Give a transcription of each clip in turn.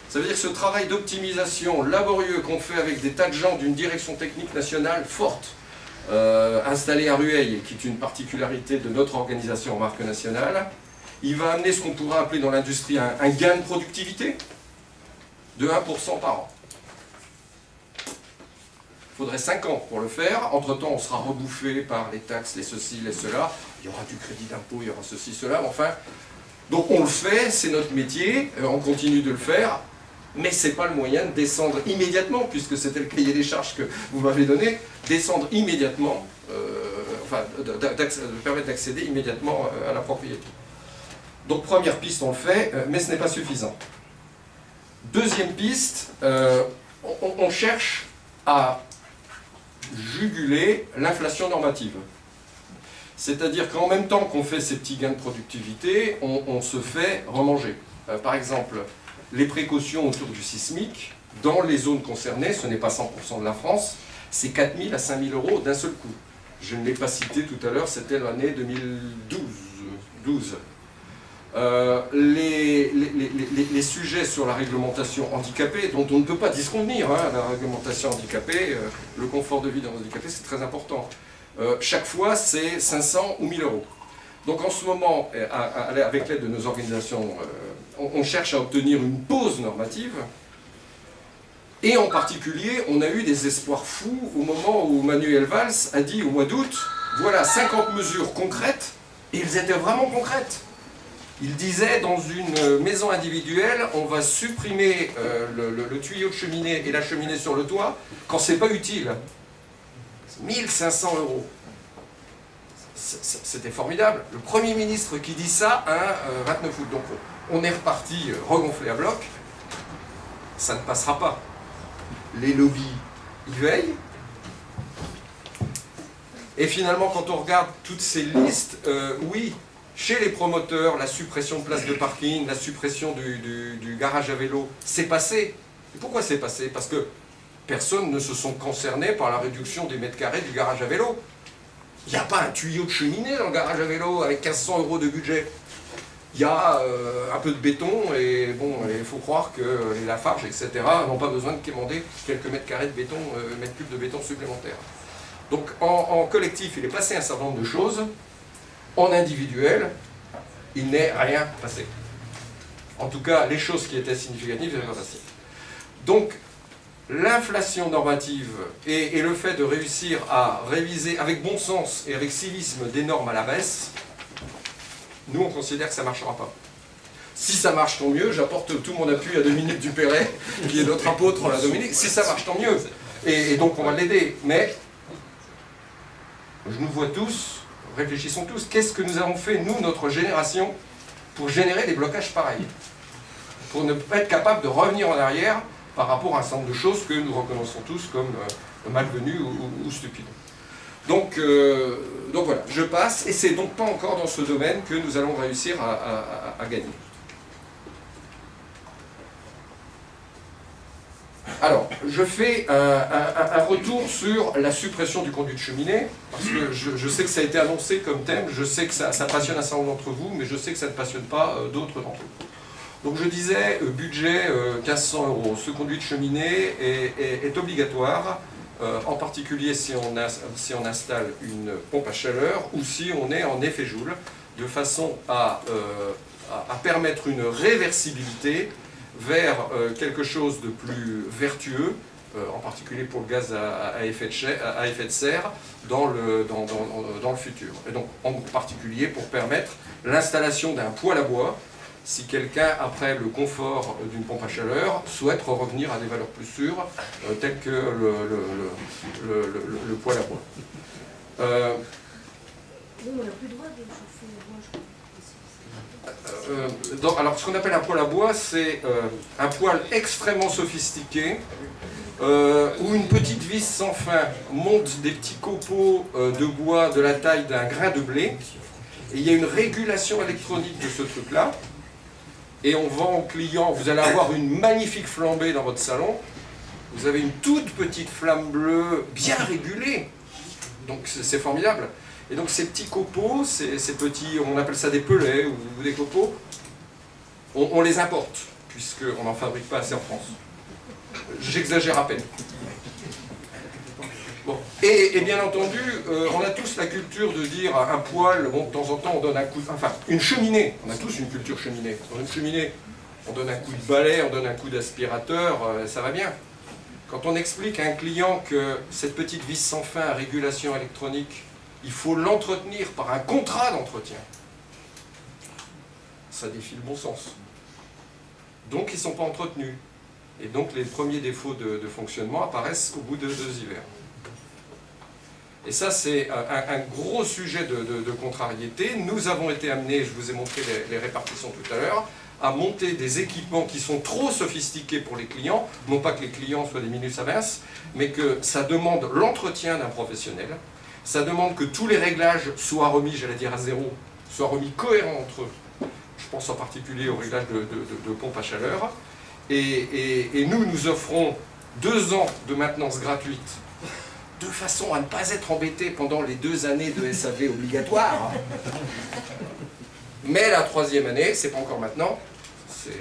Ça veut dire que ce travail d'optimisation laborieux qu'on fait avec des tas de gens d'une direction technique nationale forte, installée à Rueil, qui est une particularité de notre organisation en marque nationale, il va amener ce qu'on pourrait appeler dans l'industrie un gain de productivité de 1% par an. Il faudrait 5 ans pour le faire. Entre-temps, on sera rebouffé par les taxes, les ceci, les cela. Il y aura du crédit d'impôt, il y aura ceci, cela. Enfin, donc on le fait, c'est notre métier, on continue de le faire, mais ce n'est pas le moyen de descendre immédiatement, puisque c'était le cahier des charges que vous m'avez donné, descendre immédiatement, enfin, de permettre d'accéder immédiatement à la propriété. Donc première piste, on le fait, mais ce n'est pas suffisant. Deuxième piste, on cherche à juguler l'inflation normative. C'est-à-dire qu'en même temps qu'on fait ces petits gains de productivité, on se fait remanger. Par exemple, les précautions autour du sismique, dans les zones concernées, ce n'est pas 100% de la France, c'est 4 000 à 5 000 euros d'un seul coup. Je ne l'ai pas cité tout à l'heure, c'était l'année 2012. Les sujets sur la réglementation handicapée, dont on ne peut pas disconvenir, hein, la réglementation handicapée, le confort de vie d'un handicapé, c'est très important. Chaque fois, c'est 500 ou 1000 euros. Donc en ce moment, avec l'aide de nos organisations, on cherche à obtenir une pause normative. Et en particulier, on a eu des espoirs fous au moment où Manuel Valls a dit au mois d'août, voilà 50 mesures concrètes, et elles étaient vraiment concrètes. Il disait, dans une maison individuelle, on va supprimer le tuyau de cheminée et la cheminée sur le toit quand c'est pas utile. 1500 euros. C'était formidable. Le Premier ministre qui dit ça, 29 août. Donc on est reparti regonflé à bloc. Ça ne passera pas. Les lobbies y veillent. Et finalement, quand on regarde toutes ces listes, oui, chez les promoteurs, la suppression de places de parking, la suppression du garage à vélo, c'est passé. Et pourquoi c'est passé? Parce que personne ne se sont concernés par la réduction des mètres carrés du garage à vélo. Il n'y a pas un tuyau de cheminée dans le garage à vélo avec 1500 euros de budget. Il y a un peu de béton et bon, il faut croire que les Lafarge, etc. n'ont pas besoin de quémander quelques mètres carrés de béton, mètres cubes de béton supplémentaires. Donc en collectif, il est passé un certain nombre de choses. En individuel, il n'est rien passé. En tout cas, les choses qui étaient significatives, elles sont passées. Donc, l'inflation normative et le fait de réussir à réviser avec bon sens et avec civisme des normes à la baisse, nous on considère que ça ne marchera pas. Si ça marche, tant mieux, j'apporte tout mon appui à Dominique Dupéret, qui est notre apôtre, la Dominique, si ça marche, tant mieux. Et donc on va l'aider, mais je nous vois tous, réfléchissons tous, qu'est-ce que nous avons fait, nous, notre génération, pour générer des blocages pareils, pour ne pas être capable de revenir en arrière par rapport à un certain nombre de choses que nous reconnaissons tous comme malvenues ou stupides. Donc voilà, je passe, et c'est donc pas encore dans ce domaine que nous allons réussir à gagner. Alors, je fais un retour sur la suppression du conduit de cheminée, parce que je sais que ça a été annoncé comme thème, je sais que ça passionne un certain nombre d'entre vous, mais je sais que ça ne passionne pas d'autres d'entre vous. Donc je disais, budget 1500 euros. Ce conduit de cheminée est obligatoire, en particulier si on installe une pompe à chaleur ou si on est en effet Joule, de façon à permettre une réversibilité vers quelque chose de plus vertueux, en particulier pour le gaz à effet de serre, dans le futur. Et donc en particulier pour permettre l'installation d'un poêle à bois, si quelqu'un, après le confort d'une pompe à chaleur, souhaite revenir à des valeurs plus sûres, telles que le poêle à bois. On n'a plus le droit de chauffer le bois, alors, ce qu'on appelle un poêle à bois, c'est un poêle extrêmement sophistiqué, où une petite vis sans fin monte des petits copeaux de bois de la taille d'un grain de blé, et il y a une régulation électronique de ce truc-là. Et on vend aux clients, vous allez avoir une magnifique flambée dans votre salon, vous avez une toute petite flamme bleue bien régulée, donc c'est formidable. Et donc ces petits copeaux, ces petits, on appelle ça des pellets ou des copeaux, on les importe. puisqu'on n'en fabrique pas assez en France. J'exagère à peine. Bon. Et bien entendu, on a tous la culture de dire un poêle, bon, de temps en temps on donne un coup, enfin une cheminée, on a tous une culture cheminée. Dans une cheminée, on donne un coup de balai, on donne un coup d'aspirateur, ça va bien. Quand on explique à un client que cette petite vis sans fin à régulation électronique, il faut l'entretenir par un contrat d'entretien, ça défie le bon sens. Donc ils ne sont pas entretenus. Et donc les premiers défauts de fonctionnement apparaissent au bout de 2 hivers. Et ça c'est un gros sujet de contrariété. Nous avons été amenés, je vous ai montré les répartitions tout à l'heure, à monter des équipements qui sont trop sophistiqués pour les clients, non pas que les clients soient des minus avinces, mais que ça demande l'entretien d'un professionnel, ça demande que tous les réglages soient remis, j'allais dire à zéro, soient remis cohérents entre eux. Je pense en particulier au réglage de pompe à chaleur. Et nous offrons 2 ans de maintenance gratuite, de façon à ne pas être embêté pendant les 2 années de SAV obligatoires. Mais la 3e année, c'est pas encore maintenant,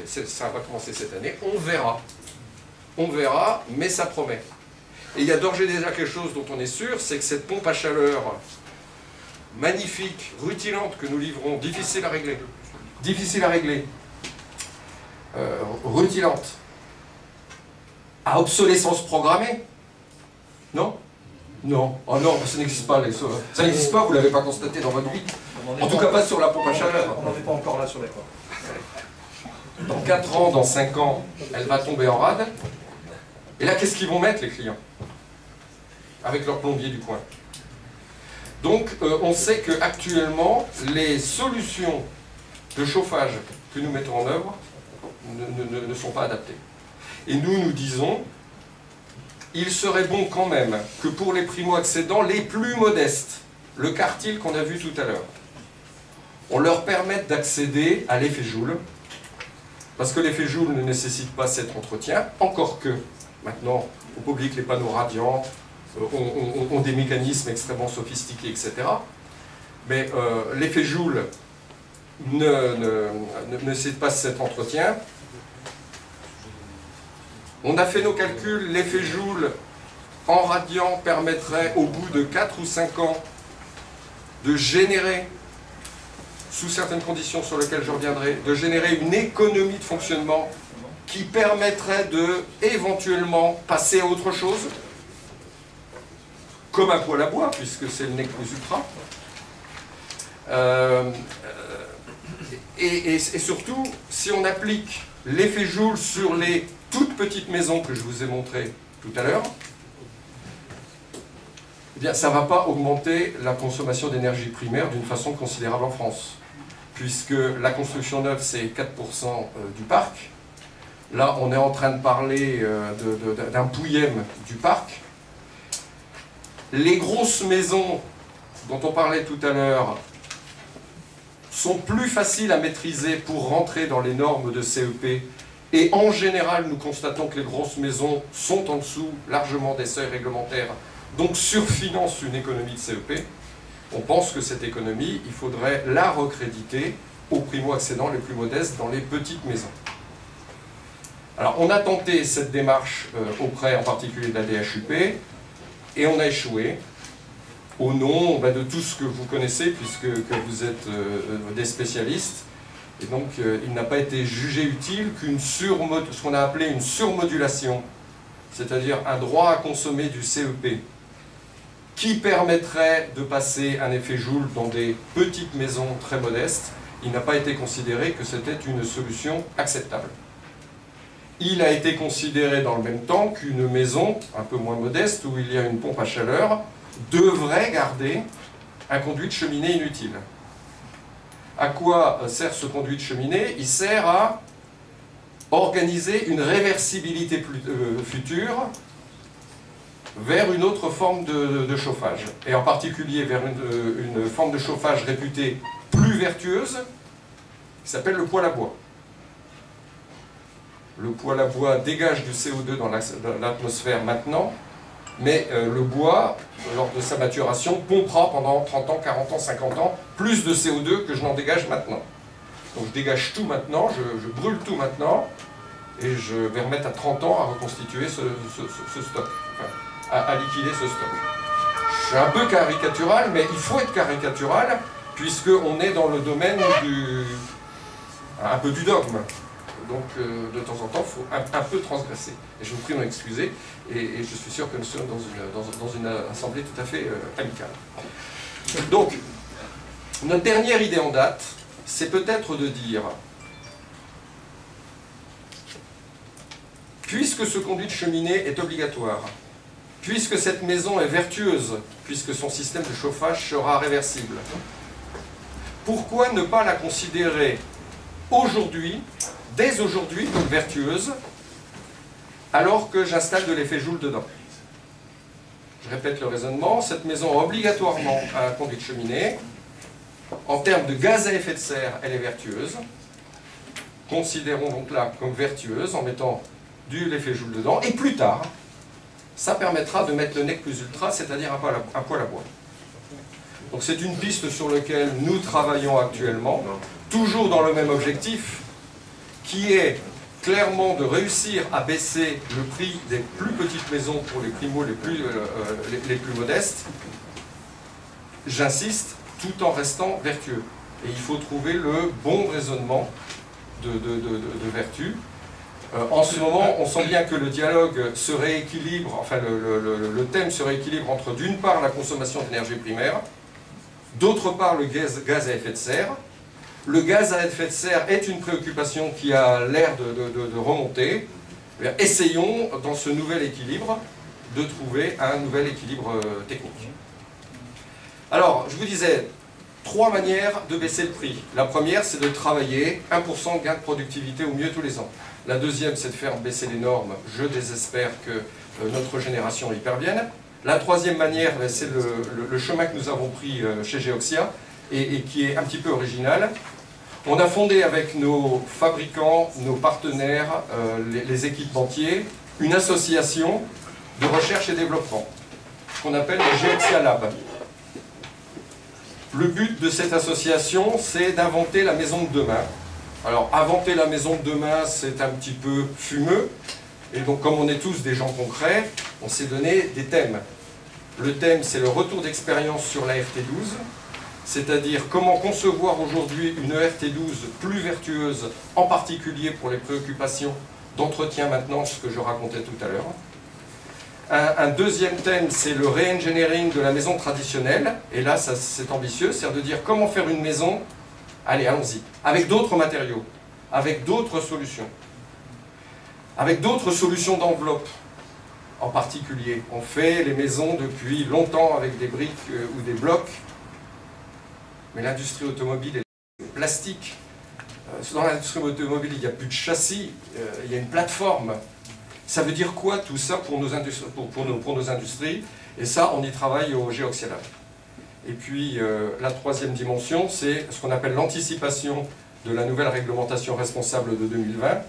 ça va commencer cette année, on verra. On verra, mais ça promet. Et il y a d'ores et déjà quelque chose dont on est sûr, c'est que cette pompe à chaleur magnifique, rutilante que nous livrons, difficile à régler, rutilante, à obsolescence programmée, non? Non, oh non, ça n'existe pas, ça n'existe pas, vous ne l'avez pas constaté dans votre vie. En tout cas pas sur la pompe à chaleur. On n'en est pas encore là sur les corps. Dans 4 ans, dans 5 ans, elle va tomber en rade. Et là, qu'est-ce qu'ils vont mettre les clients? Avec leur plombier du coin. Donc, on sait qu'actuellement, les solutions de chauffage que nous mettons en œuvre ne sont pas adaptées. Et nous disons, il serait bon quand même que pour les primo-accédants les plus modestes, le quartile qu'on a vu tout à l'heure, on leur permette d'accéder à l'effet Joule, parce que l'effet Joule ne nécessite pas cet entretien, encore que maintenant, au public, les panneaux radiants ont des mécanismes extrêmement sophistiqués, etc. Mais l'effet Joule ne nécessite pas cet entretien. On a fait nos calculs, l'effet Joule en radiant permettrait au bout de 4 ou 5 ans de générer, sous certaines conditions sur lesquelles je reviendrai, de générer une économie de fonctionnement qui permettrait de, éventuellement, passer à autre chose, comme un poêle à bois, puisque c'est le nec plus ultra. Et surtout, si on applique l'effet Joule sur les toutes petites maisons que je vous ai montrées tout à l'heure, eh bien, ça ne va pas augmenter la consommation d'énergie primaire d'une façon considérable en France, puisque la construction neuve, c'est 4% du parc. Là, on est en train de parler d'un pouillème du parc. Les grosses maisons dont on parlait tout à l'heure sont plus faciles à maîtriser pour rentrer dans les normes de CEP. Et en général, nous constatons que les grosses maisons sont en dessous largement des seuils réglementaires, donc surfinancent une économie de CEP. On pense que cette économie, il faudrait la recréditer aux primo-accédants les plus modestes dans les petites maisons. Alors, on a tenté cette démarche auprès en particulier de la DHUP, et on a échoué, au nom de tout ce que vous connaissez, puisque vous êtes des spécialistes. Et donc, il n'a pas été jugé utile ce qu'on a appelé une surmodulation, c'est-à-dire un droit à consommer du CEP, qui permettrait de passer un effet Joule dans des petites maisons très modestes. Il n'a pas été considéré que c'était une solution acceptable. Il a été considéré dans le même temps qu'une maison un peu moins modeste, où il y a une pompe à chaleur, devrait garder un conduit de cheminée inutile. À quoi sert ce conduit de cheminée? Il sert à organiser une réversibilité future vers une autre forme de chauffage, et en particulier vers une forme de chauffage réputée plus vertueuse, qui s'appelle le poêle à bois. Le poêle à bois dégage du CO2 dans l'atmosphère maintenant, mais le bois, lors de sa maturation, pompera pendant 30 ans, 40 ans, 50 ans plus de CO2 que je n'en dégage maintenant. Donc je dégage tout maintenant, je brûle tout maintenant, et je vais remettre à 30 ans à reconstituer ce stock, enfin, à liquider ce stock. Je suis un peu caricatural, mais il faut être caricatural, puisqu'on est dans le domaine un peu du dogme. Donc de temps en temps, il faut un peu transgresser. Et je vous prie de m'excuser, et je suis sûr que nous sommes dans une assemblée tout à fait amicale. Donc, notre dernière idée en date, c'est peut-être de dire, puisque ce conduit de cheminée est obligatoire, puisque cette maison est vertueuse, puisque son système de chauffage sera réversible, pourquoi ne pas la considérer aujourd'hui, dès aujourd'hui, comme vertueuse, alors que j'installe de l'effet Joule dedans? Je répète le raisonnement, cette maison a obligatoirement un conduit de cheminée. En termes de gaz à effet de serre, elle est vertueuse. Considérons donc là comme vertueuse en mettant de l'effet Joule dedans. Et plus tard, ça permettra de mettre le nec plus ultra, c'est-à-dire un poêle à bois. Donc c'est une piste sur laquelle nous travaillons actuellement, toujours dans le même objectif, qui est clairement de réussir à baisser le prix des plus petites maisons pour les primo les plus modestes. J'insiste, tout en restant vertueux. Et il faut trouver le bon raisonnement de vertu. En ce moment, on sent bien que le dialogue se rééquilibre, enfin le thème se rééquilibre entre d'une part la consommation d'énergie primaire, d'autre part le gaz à effet de serre. Le gaz à effet de serre est une préoccupation qui a l'air de remonter. Essayons, dans ce nouvel équilibre, de trouver un nouvel équilibre technique. Alors, je vous disais, 3 manières de baisser le prix. La première, c'est de travailler 1% de gain de productivité au mieux tous les ans. La deuxième, c'est de faire baisser les normes. Je désespère que notre génération y parvienne. La troisième manière, c'est le chemin que nous avons pris chez Geoxia et qui est un petit peu original. On a fondé avec nos fabricants, nos partenaires, les équipementiers, une association de recherche et développement, qu'on appelle le Geoxia Lab. Le but de cette association, c'est d'inventer la maison de demain. Alors, inventer la maison de demain, c'est un petit peu fumeux. Et donc, comme on est tous des gens concrets, on s'est donné des thèmes. Le thème, c'est le retour d'expérience sur la RT12, c'est-à-dire comment concevoir aujourd'hui une RT12 plus vertueuse, en particulier pour les préoccupations d'entretien maintenance que je racontais tout à l'heure. Un deuxième thème, c'est le re-engineering de la maison traditionnelle. Et là, c'est ambitieux, c'est de dire comment faire une maison, allez, allons-y, avec d'autres matériaux, avec d'autres solutions. Avec d'autres solutions d'enveloppe, en particulier. On fait les maisons depuis longtemps avec des briques ou des blocs, mais l'industrie automobile est plastique. Dans l'industrie automobile, il n'y a plus de châssis, il y a une plateforme. Ça veut dire quoi tout ça pour nos industries? Et ça, on y travaille au Geoxia Lab. Et puis, la troisième dimension, c'est ce qu'on appelle l'anticipation de la nouvelle réglementation responsable de 2020.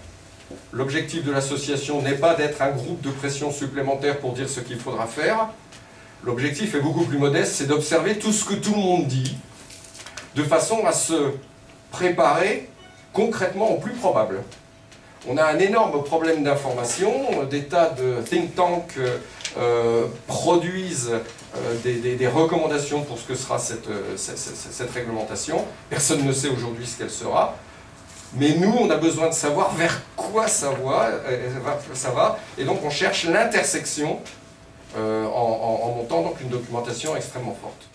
L'objectif de l'association n'est pas d'être un groupe de pression supplémentaire pour dire ce qu'il faudra faire. L'objectif est beaucoup plus modeste, c'est d'observer tout ce que tout le monde dit, de façon à se préparer concrètement au plus probable. On a un énorme problème d'information, des tas de think tanks produisent des recommandations pour ce que sera cette réglementation. Personne ne sait aujourd'hui ce qu'elle sera. Mais nous, on a besoin de savoir vers quoi ça va, et donc on cherche l'intersection en montant donc une documentation extrêmement forte.